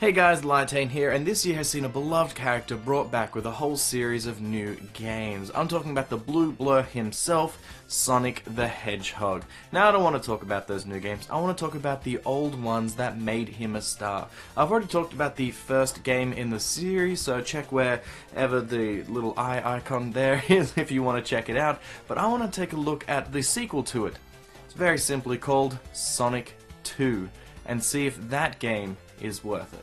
Hey guys, Lytane here, and this year has seen a beloved character brought back with a whole series of new games. I'm talking about the Blue Blur himself, Sonic the Hedgehog. Now I don't want to talk about those new games, I want to talk about the old ones that made him a star. I've already talked about the first game in the series, so check wherever the little eye icon there is if you want to check it out, but I want to take a look at the sequel to it. It's very simply called Sonic 2, and see if that game is worth it.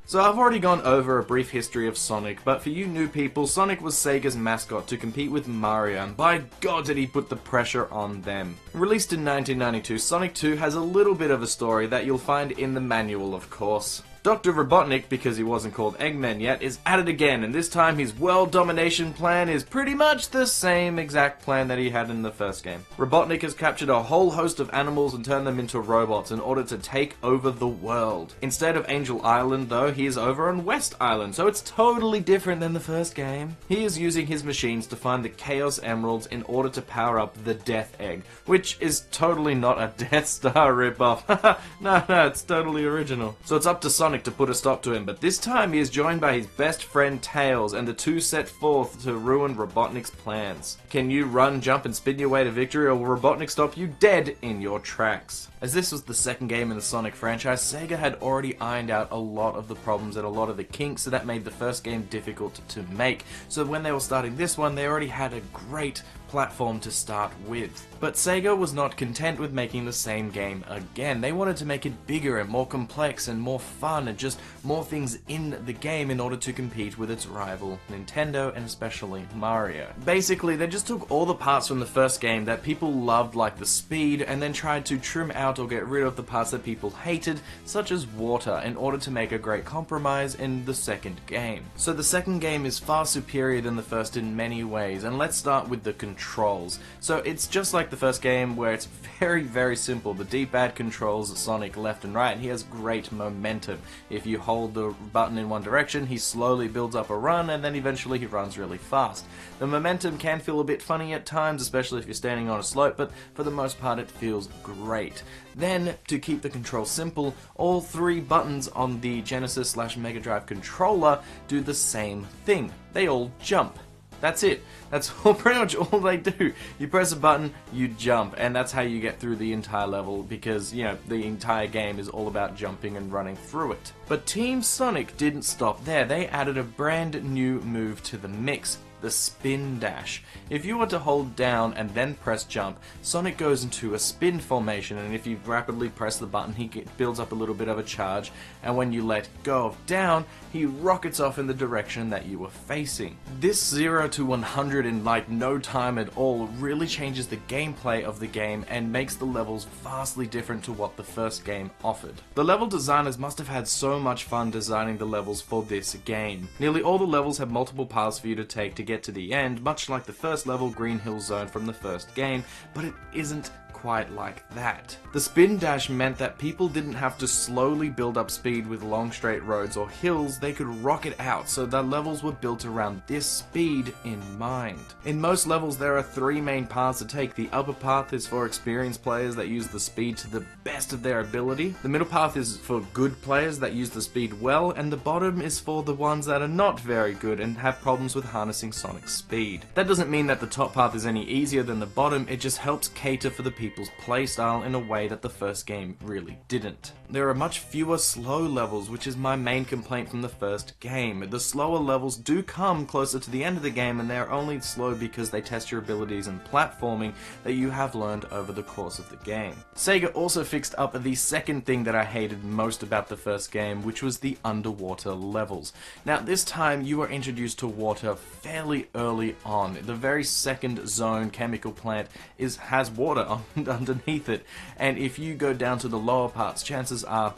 So I've already gone over a brief history of Sonic, but for you new people, Sonic was Sega's mascot to compete with Mario, and by God did he put the pressure on them. Released in 1992, Sonic 2 has a little bit of a story that you'll find in the manual, of course. Dr. Robotnik, because he wasn't called Eggman yet, is at it again, and this time his world domination plan is pretty much the same exact plan that he had in the first game. Robotnik has captured a whole host of animals and turned them into robots in order to take over the world. Instead of Angel Island, though, he is over on West Island, so it's totally different than the first game. He is using his machines to find the Chaos Emeralds in order to power up the Death Egg, which is totally not a Death Star ripoff. No, it's totally original. So it's up to Sonic to put a stop to him, but this time he is joined by his best friend Tails, and the two set forth to ruin Robotnik's plans. Can you run, jump, and spin your way to victory, or will Robotnik stop you dead in your tracks? As this was the second game in the Sonic franchise, Sega had already ironed out a lot of the problems and a lot of the kinks that made the first game difficult to make. So when they were starting this one, they already had a great platform to start with. But Sega was not content with making the same game again. They wanted to make it bigger and more complex and more fun and just more things in the game in order to compete with its rival Nintendo and especially Mario. Basically, they just took all the parts from the first game that people loved, like the speed, and then tried to trim out or get rid of the parts that people hated, such as water, in order to make a great compromise in the second game. So the second game is far superior than the first in many ways, and let's start with the controls. So it's just like the first game, where it's very simple. The D-pad controls Sonic left and right, and he has great momentum. If you hold the button in one direction, he slowly builds up a run, and then eventually he runs really fast. The momentum can feel a bit funny at times, especially if you're standing on a slope, but for the most part it feels great. Then, to keep the controls simple, all three buttons on the Genesis/Mega Drive controller do the same thing. They all jump. That's it. That's pretty much all they do. You press a button, you jump, and that's how you get through the entire level, because, you know, the entire game is all about jumping and running through it. But Team Sonic didn't stop there. They added a brand new move to the mix: the spin dash. If you were to hold down and then press jump, Sonic goes into a spin formation, and if you rapidly press the button, he builds up a little bit of a charge, and when you let go of down, he rockets off in the direction that you were facing. This 0 to 100 in like no time at all really changes the gameplay of the game and makes the levels vastly different to what the first game offered. The level designers must have had so much fun designing the levels for this game. Nearly all the levels have multiple paths for you to take to get to the end, much like the first level, Green Hill Zone, from the first game, but it isn't quite like that. The spin dash meant that people didn't have to slowly build up speed with long straight roads or hills. They could rocket out, so the levels were built around this speed in mind. In most levels there are three main paths to take. The upper path is for experienced players that use the speed to the best of their ability. The middle path is for good players that use the speed well, and the bottom is for the ones that are not very good and have problems with harnessing Sonic's speed. That doesn't mean that the top path is any easier than the bottom, it just helps cater for the people's playstyle in a way that the first game really didn't. There are much fewer slow levels, which is my main complaint from the first game. The slower levels do come closer to the end of the game, and they're only slow because they test your abilities in platforming that you have learned over the course of the game. Sega also fixed up the second thing that I hated most about the first game, which was the underwater levels. Now this time you are introduced to water fairly early on. The very second zone, Chemical Plant, has water underneath it, and if you go down to the lower parts, chances are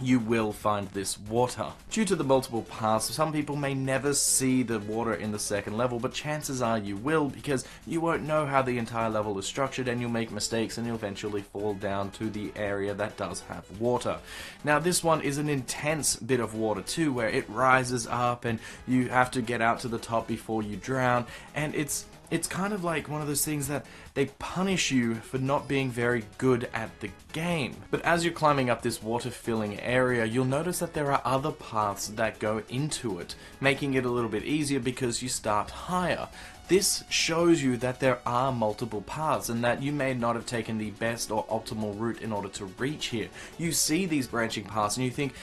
you will find this water. Due to the multiple paths, some people may never see the water in the second level, but chances are you will, because you won't know how the entire level is structured, and you'll make mistakes and you'll eventually fall down to the area that does have water. Now this one is an intense bit of water too, where it rises up and you have to get out to the top before you drown, and it's It's kind of like one of those things that they punish you for not being very good at the game. But as you're climbing up this water-filling area, you'll notice that there are other paths that go into it, making it a little bit easier because you start higher. This shows you that there are multiple paths and that you may not have taken the best or optimal route in order to reach here. You see these branching paths and you think,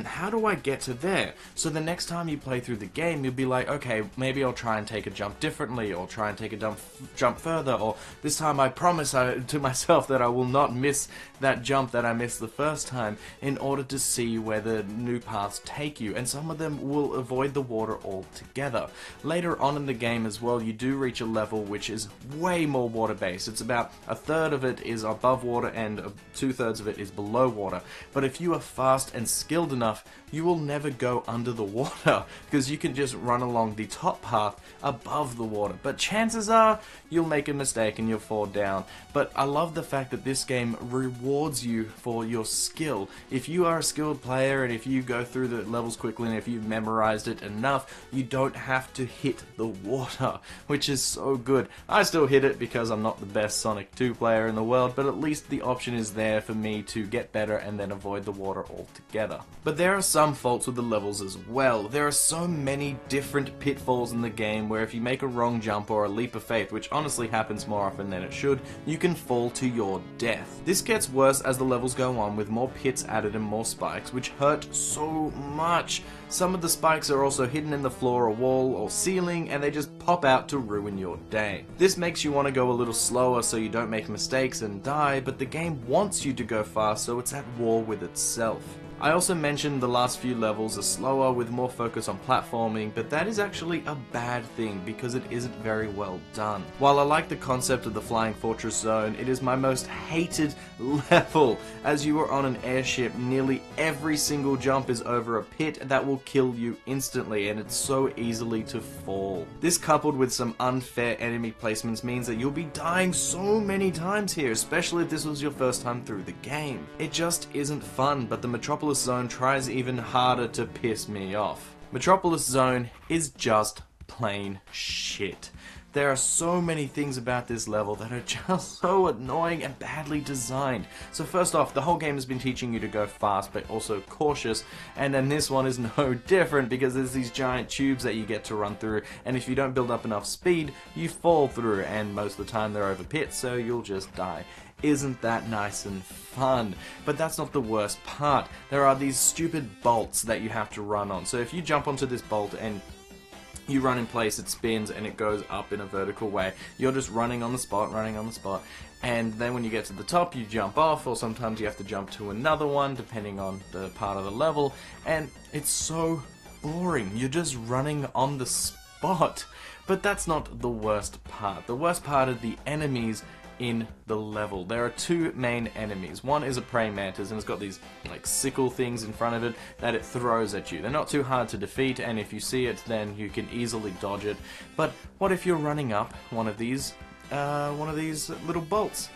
how do I get to there? So the next time you play through the game, you'll be like, okay, maybe I'll try and take a jump differently, or try and take a jump further, or this time I promise to myself that I will not miss that jump that I missed the first time, in order to see where the new paths take you, and some of them will avoid the water altogether. Later on in the game as well, you do reach a level which is way more water based. It's about a third of it is above water and 2/3 of it is below water. But if you are fast and skilled enough, you will never go under the water, because you can just run along the top path above the water. But chances are you'll make a mistake and you'll fall down. But I love the fact that this game rewards you for your skill. If you are a skilled player and if you go through the levels quickly and if you've memorized it enough, you don't have to hit the water, which is so good. I still hit it because I'm not the best Sonic 2 player in the world, but at least the option is there for me to get better and then avoid the water altogether. But there are some faults with the levels as well. There are so many different pitfalls in the game where if you make a wrong jump or a leap of faith, which honestly happens more often than it should, you can fall to your death. This gets worse as the levels go on, with more pits added and more spikes, which hurt so much. Some of the spikes are also hidden in the floor or wall or ceiling, and they just pop out to ruin your day. This makes you want to go a little slower so you don't make mistakes and die, but the game wants you to go fast, so it's at war with itself. I also mentioned the last few levels are slower with more focus on platforming, but that is actually a bad thing because it isn't very well done. While I like the concept of the Flying Fortress Zone, it is my most hated level. As you are on an airship, nearly every single jump is over a pit that will kill you instantly, and it's so easily to fall. This, coupled with some unfair enemy placements, means that you'll be dying so many times here, especially if this was your first time through the game. It just isn't fun, but the Metropolis Zone tries even harder to piss me off. Metropolis Zone is just plain shit. There are so many things about this level that are just so annoying and badly designed. So first off, the whole game has been teaching you to go fast but also cautious, and then this one is no different because there's these giant tubes that you get to run through, and if you don't build up enough speed, you fall through, and most of the time they're over pits, so you'll just die. Isn't that nice and fun? But that's not the worst part. There are these stupid bolts that you have to run on. So if you jump onto this bolt and you run in place, it spins and it goes up in a vertical way. You're just running on the spot, and then when you get to the top, you jump off, or sometimes you have to jump to another one, depending on the part of the level, and it's so boring. You're just running on the spot. But that's not the worst part. The worst part are the enemies in the level. There are two main enemies. One is a praying mantis, and it's got these like sickle things in front of it that it throws at you. They're not too hard to defeat, and if you see it, then you can easily dodge it. But what if you're running up one of these little bolts?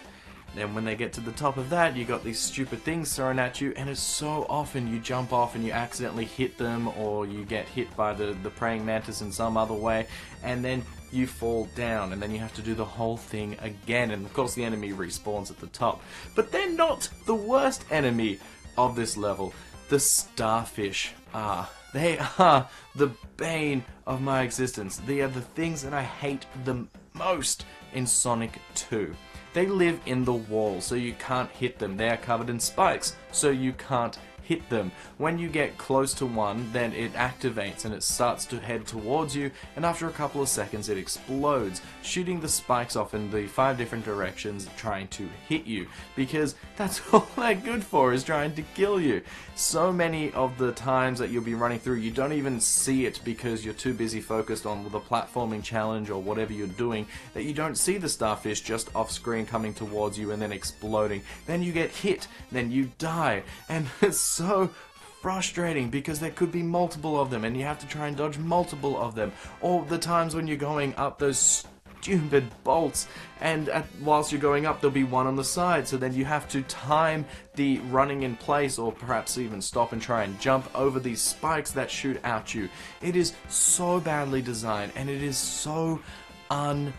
Then when they get to the top of that, you got these stupid things thrown at you, and it's so often you jump off and you accidentally hit them, or you get hit by the praying mantis in some other way, and then you fall down, and then you have to do the whole thing again, and of course the enemy respawns at the top. But they're not the worst enemy of this level. The starfish are. They are the bane of my existence. They are the things that I hate the most in Sonic 2. They live in the wall, so you can't hit them. They are covered in spikes, so you can't hit them. When you get close to one, then it activates and it starts to head towards you, and after a couple of seconds it explodes, shooting the spikes off in the 5 different directions, trying to hit you, because that's all they're good for, is trying to kill you. So many of the times that you'll be running through, you don't even see it because you're too busy focused on the platforming challenge or whatever you're doing, that you don't see the starfish just off screen coming towards you and then exploding. Then you get hit, then you die, and it's so frustrating because there could be multiple of them and you have to try and dodge multiple of them. Or the times when you're going up those stupid bolts, and whilst you're going up there'll be one on the side, so then you have to time the running in place, or perhaps even stop and try and jump over these spikes that shoot at you. It is so badly designed, and it is so unfair.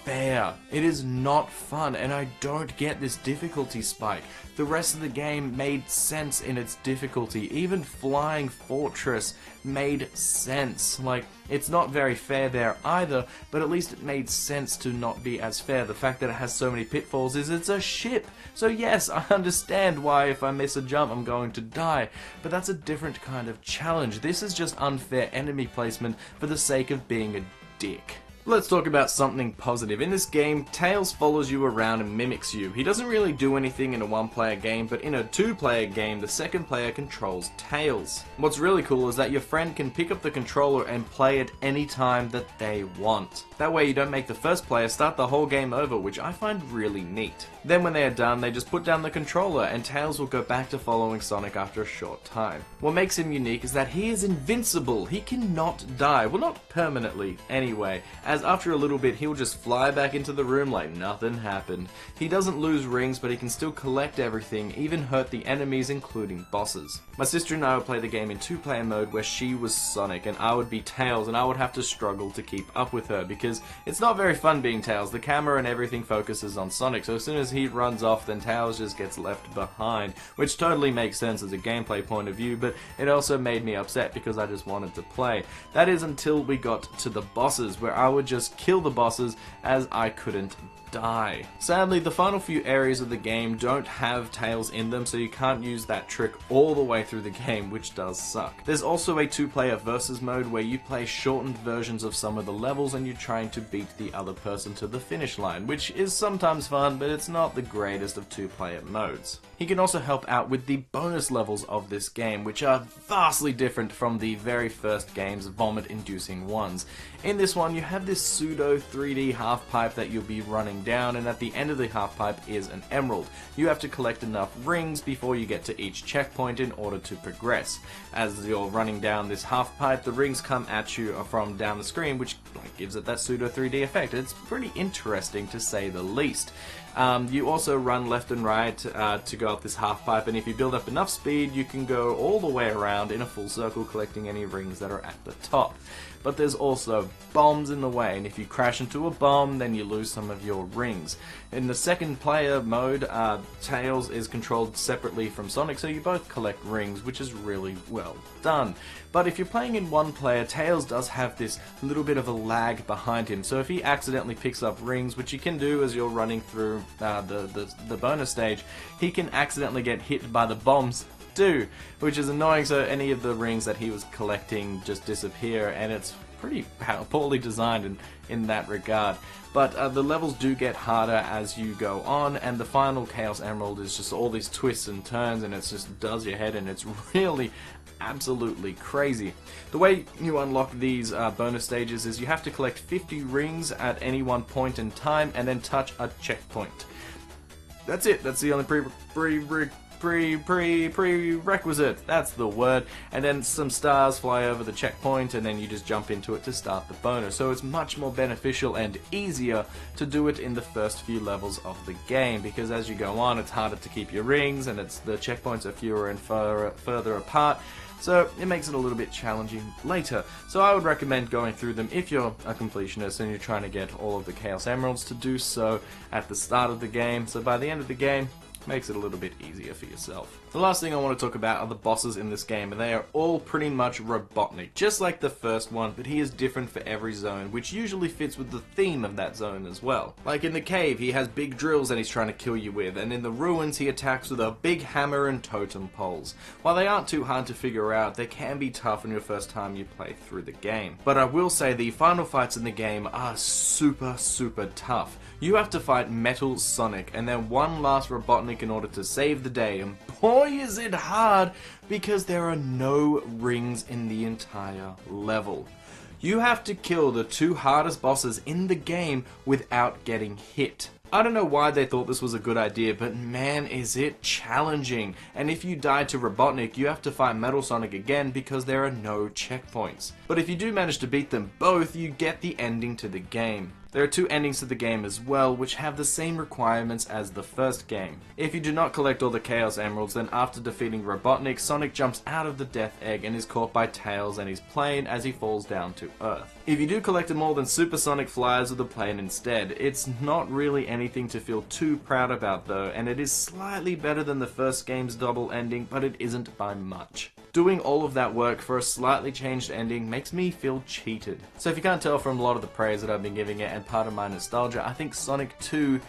fair. It is not fun, and I don't get this difficulty spike. The rest of the game made sense in its difficulty. Even Flying Fortress made sense. Like, it's not very fair there either, but at least it made sense to not be as fair. The fact that it has so many pitfalls is it's a ship. So yes, I understand why if I miss a jump I'm going to die, but that's a different kind of challenge. This is just unfair enemy placement for the sake of being a dick. Let's talk about something positive. In this game, Tails follows you around and mimics you. He doesn't really do anything in a one-player game, but in a two-player game, the second player controls Tails. What's really cool is that your friend can pick up the controller and play it any time that they want. That way you don't make the first player start the whole game over, which I find really neat. Then when they are done, they just put down the controller and Tails will go back to following Sonic after a short time. What makes him unique is that he is invincible. He cannot die. Well, not permanently, anyway, as after a little bit he'll just fly back into the room like nothing happened. He doesn't lose rings, but he can still collect everything, even hurt the enemies, including bosses. My sister and I would play the game in two-player mode where she was Sonic and I would be Tails, and I would have to struggle to keep up with her because it's not very fun being Tails. The camera and everything focuses on Sonic, so as soon as he runs off, then Tails just gets left behind, which totally makes sense as a gameplay point of view, but it also made me upset because I just wanted to play. That is until we got to the bosses, where I would just kill the bosses as I couldn't die. Sadly, the final few areas of the game don't have Tails in them, so you can't use that trick all the way through the game, which does suck. There's also a two-player versus mode where you play shortened versions of some of the levels and you're trying to beat the other person to the finish line, which is sometimes fun, but it's not the greatest of two-player modes. He can also help out with the bonus levels of this game, which are vastly different from the very first game's vomit-inducing ones. In this one, you have this pseudo 3D half-pipe that you'll be running down, and at the end of the half-pipe is an emerald. You have to collect enough rings before you get to each checkpoint in order to progress. As you're running down this half-pipe, the rings come at you from down the screen, which gives it that pseudo 3D effect. It's pretty interesting to say the least. You also run left and right to go up this half pipe, and if you build up enough speed you can go all the way around in a full circle collecting any rings that are at the top. But there's also bombs in the way, and if you crash into a bomb then you lose some of your rings. In the second player mode, Tails is controlled separately from Sonic, so you both collect rings, which is really well done. But if you're playing in one player, Tails does have this little bit of a lag behind him, so if he accidentally picks up rings, which you can do as you're running through the bonus stage, he can accidentally get hit by the bombs too, which is annoying, so any of the rings that he was collecting just disappear, and it's pretty poorly designed in that regard. But the levels do get harder as you go on, and the final Chaos Emerald is just all these twists and turns, and it just does your head, and it's really absolutely crazy. The way you unlock these bonus stages is you have to collect 50 rings at any one point in time and then touch a checkpoint. That's it. That's the only prerequisite. That's the word. And then some stars fly over the checkpoint and then you just jump into it to start the bonus. So it's much more beneficial and easier to do it in the first few levels of the game, because as you go on it's harder to keep your rings and the checkpoints are fewer and further apart. So it makes it a little bit challenging later. So I would recommend going through them if you're a completionist and you're trying to get all of the Chaos Emeralds, to do so at the start of the game. So by the end of the game, makes it a little bit easier for yourself. The last thing I want to talk about are the bosses in this game, and they are all pretty much Robotnik, just like the first one, but he is different for every zone, which usually fits with the theme of that zone as well. Like in the cave, he has big drills that he's trying to kill you with, and in the ruins he attacks with a big hammer and totem poles. While they aren't too hard to figure out, they can be tough on your first time you play through the game. But I will say the final fights in the game are super tough. You have to fight Metal Sonic and then one last Robotnik in order to save the day, and boy is it hard, because there are no rings in the entire level. You have to kill the two hardest bosses in the game without getting hit. I don't know why they thought this was a good idea, but man is it challenging. And if you die to Robotnik, you have to fight Metal Sonic again because there are no checkpoints. But if you do manage to beat them both, you get the ending to the game. There are 2 endings to the game as well, which have the same requirements as the first game. If you do not collect all the Chaos Emeralds, then after defeating Robotnik, Sonic jumps out of the Death Egg and is caught by Tails and his plane as he falls down to Earth. If you do collect them all, then Super Sonic flies with the plane instead. It's not really anything to feel too proud about though, and it is slightly better than the first game's double ending, but it isn't by much. Doing all of that work for a slightly changed ending makes me feel cheated. So if you can't tell from a lot of the praise that I've been giving it and part of my nostalgia, I think Sonic 2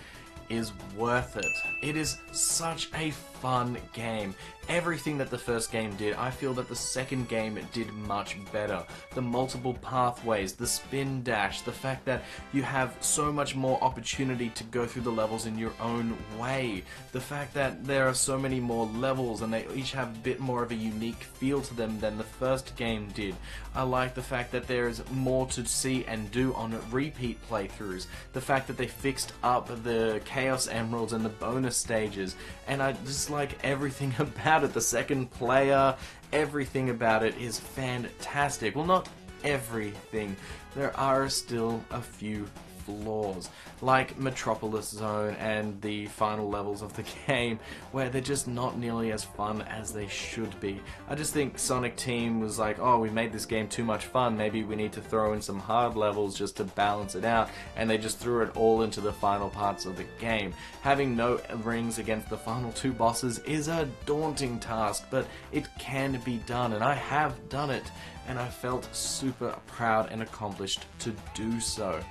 is worth it. It is such a fun game. Everything that the first game did, I feel that the second game did much better. The multiple pathways, the spin dash, the fact that you have so much more opportunity to go through the levels in your own way, the fact that there are so many more levels and they each have a bit more of a unique feel to them than the first game did. I like the fact that there's more to see and do on repeat playthroughs, the fact that they fixed up the Chaos Emeralds and the bonus stages, and I just like everything about it. The second player, everything about it is fantastic. Well, not everything. There are still a few flaws, like Metropolis Zone and the final levels of the game, where they're just not nearly as fun as they should be. I just think Sonic Team was like, oh, we made this game too much fun, maybe we need to throw in some hard levels just to balance it out, and they just threw it all into the final parts of the game. Having no rings against the final 2 bosses is a daunting task, but it can be done, and I have done it, and I felt super proud and accomplished to do so.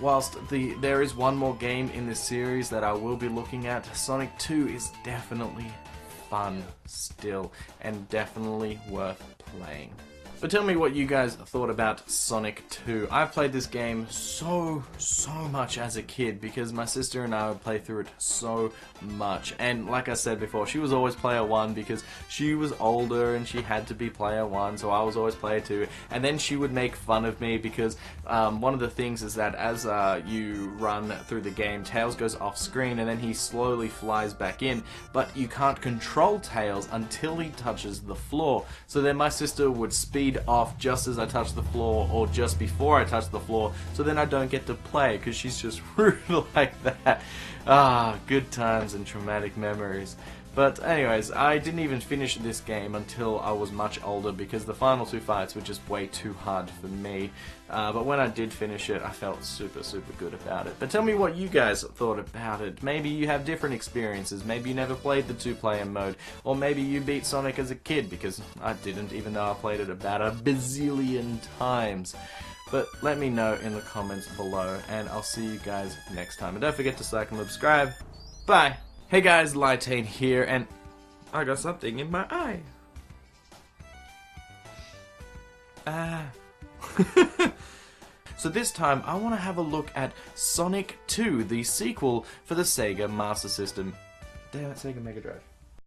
Whilst there is one more game in this series that I will be looking at, Sonic 2 is definitely fun still, and definitely worth playing. But tell me what you guys thought about Sonic 2. I played this game so much as a kid because my sister and I would play through it so much. And like I said before, she was always player 1 because she was older and she had to be player 1, so I was always player 2. And then she would make fun of me because one of the things is that as you run through the game, Tails goes off screen and then he slowly flies back in, but you can't control Tails until he touches the floor. So then my sister would speed off just as I touch the floor or just before I touch the floor, so then I don't get to play because she's just rude like that. Ah, good times and traumatic memories. But anyways, I didn't even finish this game until I was much older because the final 2 fights were just way too hard for me. But when I did finish it, I felt super good about it. But tell me what you guys thought about it. Maybe you have different experiences. Maybe you never played the 2-player mode. Or maybe you beat Sonic as a kid, because I didn't, even though I played it about a bazillion times. But let me know in the comments below, and I'll see you guys next time. And don't forget to like and subscribe. Bye! Hey guys, Lytane here, and I got something in my eye. So this time, I want to have a look at Sonic 2, the sequel for the Sega Master System. Damn it, Sega Mega Drive.